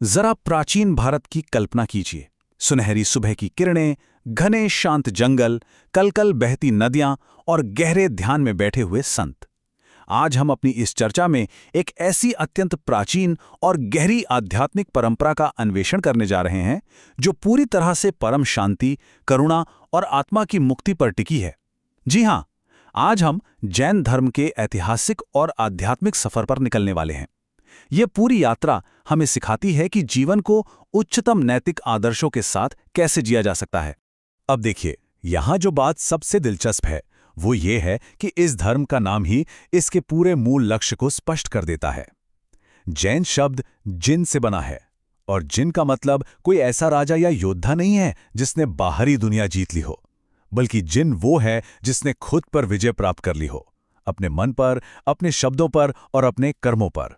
जरा प्राचीन भारत की कल्पना कीजिए। सुनहरी सुबह की किरणें, घने शांत जंगल, कलकल बहती नदियां और गहरे ध्यान में बैठे हुए संत। आज हम अपनी इस चर्चा में एक ऐसी अत्यंत प्राचीन और गहरी आध्यात्मिक परंपरा का अन्वेषण करने जा रहे हैं जो पूरी तरह से परम शांति, करुणा और आत्मा की मुक्ति पर टिकी है। जी हां, आज हम जैन धर्म के ऐतिहासिक और आध्यात्मिक सफर पर निकलने वाले हैं। ये पूरी यात्रा हमें सिखाती है कि जीवन को उच्चतम नैतिक आदर्शों के साथ कैसे जिया जा सकता है। अब देखिए, यहाँ जो बात सबसे दिलचस्प है वो ये है कि इस धर्म का नाम ही इसके पूरे मूल लक्ष्य को स्पष्ट कर देता है। जैन शब्द जिन से बना है, और जिन का मतलब कोई ऐसा राजा या योद्धा नहीं है जिसने बाहरी दुनिया जीत ली हो, बल्कि जिन वो है जिसने खुद पर विजय प्राप्त कर ली हो, अपने मन पर, अपने शब्दों पर और अपने कर्मों पर।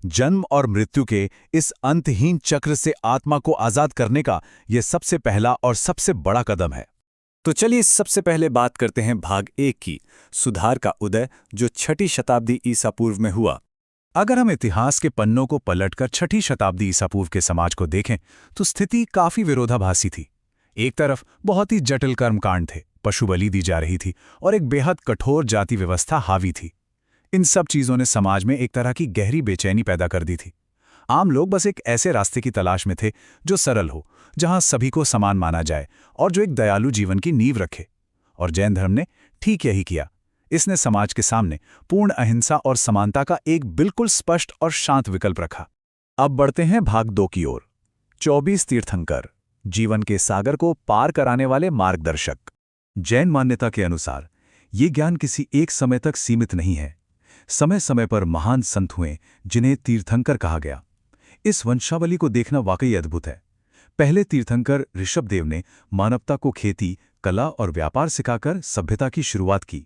जन्म और मृत्यु के इस अंतहीन चक्र से आत्मा को आजाद करने का यह सबसे पहला और सबसे बड़ा कदम है। तो चलिए सबसे पहले बात करते हैं भाग 1 की, सुधार का उदय, जो 6ठी शताब्दी ईसा पूर्व में हुआ। अगर हम इतिहास के पन्नों को पलटकर 6ठी शताब्दी ईसा पूर्व के समाज को देखें तो स्थिति काफी विरोधाभासी थी। एक तरफ बहुत ही जटिल कर्मकांड थे, पशु बलि दी जा रही थी और एक बेहद कठोर जाति व्यवस्था हावी थी। इन सब चीजों ने समाज में एक तरह की गहरी बेचैनी पैदा कर दी थी। आम लोग बस एक ऐसे रास्ते की तलाश में थे जो सरल हो, जहां सभी को समान माना जाए और जो एक दयालु जीवन की नींव रखे। और जैन धर्म ने ठीक यही किया। इसने समाज के सामने पूर्ण अहिंसा और समानता का एक बिल्कुल स्पष्ट और शांत विकल्प रखा। अब बढ़ते हैं भाग 2 की ओर। 24 तीर्थंकर, जीवन के सागर को पार कराने वाले मार्गदर्शक। जैन मान्यता के अनुसार ये ज्ञान किसी एक समय तक सीमित नहीं है। समय समय पर महान संत हुए जिन्हें तीर्थंकर कहा गया। इस वंशावली को देखना वाकई अद्भुत है। पहले तीर्थंकर ऋषभदेव ने मानवता को खेती, कला और व्यापार सिखाकर सभ्यता की शुरुआत की।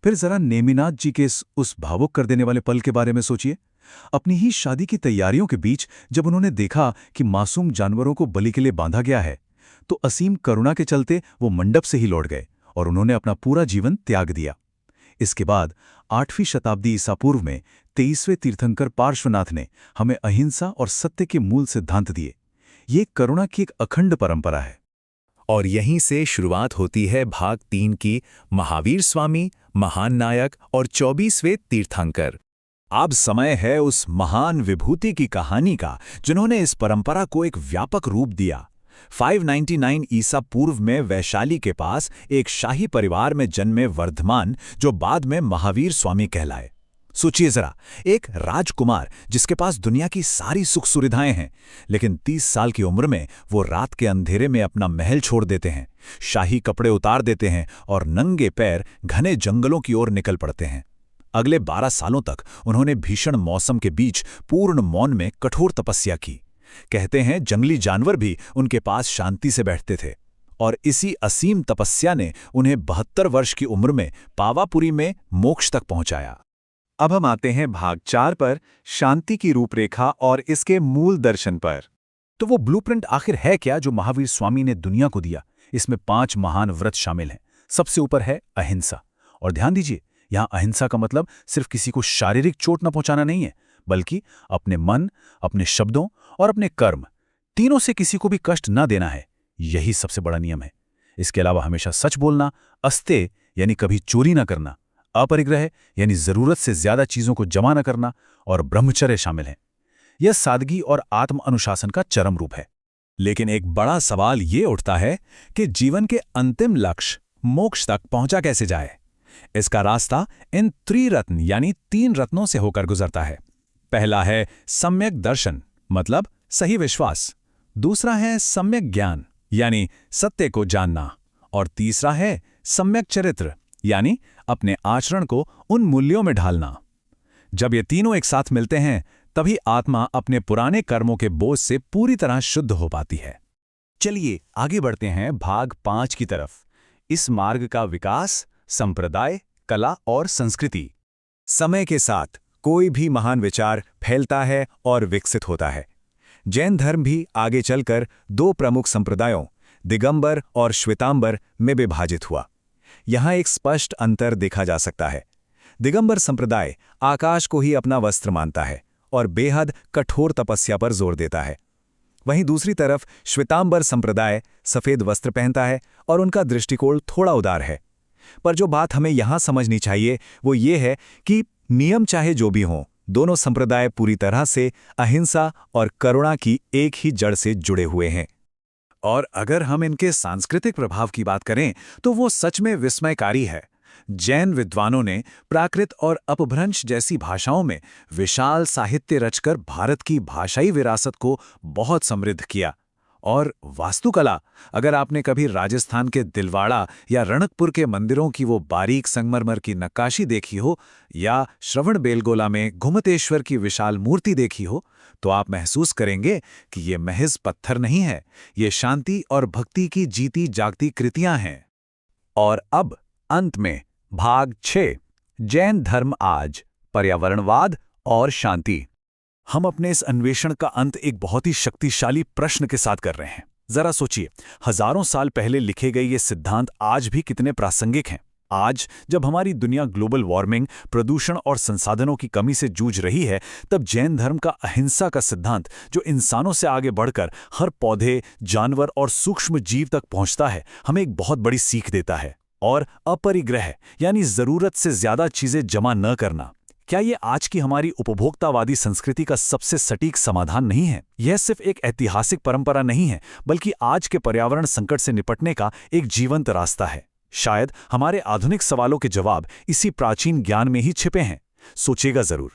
फिर जरा नेमिनाथ जी के उस भावुक कर देने वाले पल के बारे में सोचिए। अपनी ही शादी की तैयारियों के बीच जब उन्होंने देखा कि मासूम जानवरों को बलि के लिए बांधा गया है, तो असीम करुणा के चलते वो मंडप से ही लौट गए और उन्होंने अपना पूरा जीवन त्याग दिया। इसके बाद 8वीं शताब्दी ईसा पूर्व में 23वें तीर्थंकर पार्श्वनाथ ने हमें अहिंसा और सत्य के मूल सिद्धांत दिए। ये करुणा की एक अखंड परंपरा है। और यहीं से शुरुआत होती है भाग 3 की, महावीर स्वामी, महान नायक और 24वें तीर्थंकर। अब समय है उस महान विभूति की कहानी का जिन्होंने इस परंपरा को एक व्यापक रूप दिया। 599 ईसा पूर्व में वैशाली के पास एक शाही परिवार में जन्मे वर्धमान, जो बाद में महावीर स्वामी कहलाए। सोचिए जरा, एक राजकुमार जिसके पास दुनिया की सारी सुख सुविधाएं हैं, लेकिन 30 साल की उम्र में वो रात के अंधेरे में अपना महल छोड़ देते हैं, शाही कपड़े उतार देते हैं और नंगे पैर घने जंगलों की ओर निकल पड़ते हैं। अगले 12 सालों तक उन्होंने भीषण मौसम के बीच पूर्ण मौन में कठोर तपस्या की। कहते हैं जंगली जानवर भी उनके पास शांति से बैठते थे। और इसी असीम तपस्या ने उन्हें 72 वर्ष की उम्र में पावापुरी में मोक्ष तक पहुंचाया। अब हम आते हैं भाग 4 पर, शांति की रूपरेखा और इसके मूल दर्शन पर। तो वो ब्लूप्रिंट आखिर है क्या जो महावीर स्वामी ने दुनिया को दिया? इसमें 5 महान व्रत शामिल हैं। सबसे ऊपर है अहिंसा। और ध्यान दीजिए, यहाँ अहिंसा का मतलब सिर्फ किसी को शारीरिक चोट न पहुंचाना नहीं है, बल्कि अपने मन, अपने शब्दों और अपने कर्म, तीनों से किसी को भी कष्ट न देना है। यही सबसे बड़ा नियम है। इसके अलावा हमेशा सच बोलना, अस्तेय यानी कभी चोरी न करना, अपरिग्रह यानी जरूरत से ज्यादा चीजों को जमा न करना और ब्रह्मचर्य शामिल है। यह सादगी और आत्म अनुशासन का चरम रूप है। लेकिन एक बड़ा सवाल ये उठता है कि जीवन के अंतिम लक्ष्य मोक्ष तक पहुंचा कैसे जाए? इसका रास्ता इन त्रिरत्न यानी 3 रत्नों से होकर गुजरता है। पहला है सम्यक दर्शन, मतलब सही विश्वास। दूसरा है सम्यक ज्ञान, यानी सत्य को जानना। और तीसरा है सम्यक चरित्र, यानी अपने आचरण को उन मूल्यों में ढालना। जब ये तीनों एक साथ मिलते हैं, तभी आत्मा अपने पुराने कर्मों के बोझ से पूरी तरह शुद्ध हो पाती है। चलिए आगे बढ़ते हैं भाग 5 की तरफ। इस मार्ग का विकास, संप्रदाय, कला और संस्कृति। समय के साथ कोई भी महान विचार फैलता है और विकसित होता है। जैन धर्म भी आगे चलकर 2 प्रमुख संप्रदायों, दिगंबर और श्वेतांबर, में विभाजित हुआ। यहाँ एक स्पष्ट अंतर देखा जा सकता है। दिगंबर संप्रदाय आकाश को ही अपना वस्त्र मानता है और बेहद कठोर तपस्या पर जोर देता है। वहीं दूसरी तरफ श्वेतांबर संप्रदाय सफ़ेद वस्त्र पहनता है और उनका दृष्टिकोण थोड़ा उदार है। पर जो बात हमें यहाँ समझनी चाहिए वो ये है कि नियम चाहे जो भी हों, दोनों संप्रदाय पूरी तरह से अहिंसा और करुणा की एक ही जड़ से जुड़े हुए हैं। और अगर हम इनके सांस्कृतिक प्रभाव की बात करें तो वो सच में विस्मयकारी है। जैन विद्वानों ने प्राकृत और अपभ्रंश जैसी भाषाओं में विशाल साहित्य रचकर भारत की भाषाई विरासत को बहुत समृद्ध किया। और वास्तुकला, अगर आपने कभी राजस्थान के दिलवाड़ा या रणकपुर के मंदिरों की वो बारीक संगमरमर की नक्काशी देखी हो या श्रवणबेलगोला में घुमतेश्वर की विशाल मूर्ति देखी हो, तो आप महसूस करेंगे कि ये महज पत्थर नहीं है, ये शांति और भक्ति की जीती जागती कृतियां हैं। और अब अंत में भाग 6, जैन धर्म आज, पर्यावरणवाद और शांति। हम अपने इस अन्वेषण का अंत एक बहुत ही शक्तिशाली प्रश्न के साथ कर रहे हैं। जरा सोचिए, हजारों साल पहले लिखे गए ये सिद्धांत आज भी कितने प्रासंगिक हैं। आज जब हमारी दुनिया ग्लोबल वार्मिंग, प्रदूषण और संसाधनों की कमी से जूझ रही है, तब जैन धर्म का अहिंसा का सिद्धांत, जो इंसानों से आगे बढ़कर हर पौधे, जानवर और सूक्ष्म जीव तक पहुंचता है, हमें एक बहुत बड़ी सीख देता है। और अपरिग्रह यानी जरूरत से ज्यादा चीजें जमा न करना, क्या ये आज की हमारी उपभोक्तावादी संस्कृति का सबसे सटीक समाधान नहीं है? यह सिर्फ एक ऐतिहासिक परंपरा नहीं है, बल्कि आज के पर्यावरण संकट से निपटने का एक जीवंत रास्ता है। शायद हमारे आधुनिक सवालों के जवाब इसी प्राचीन ज्ञान में ही छिपे हैं। सोचिएगा जरूर।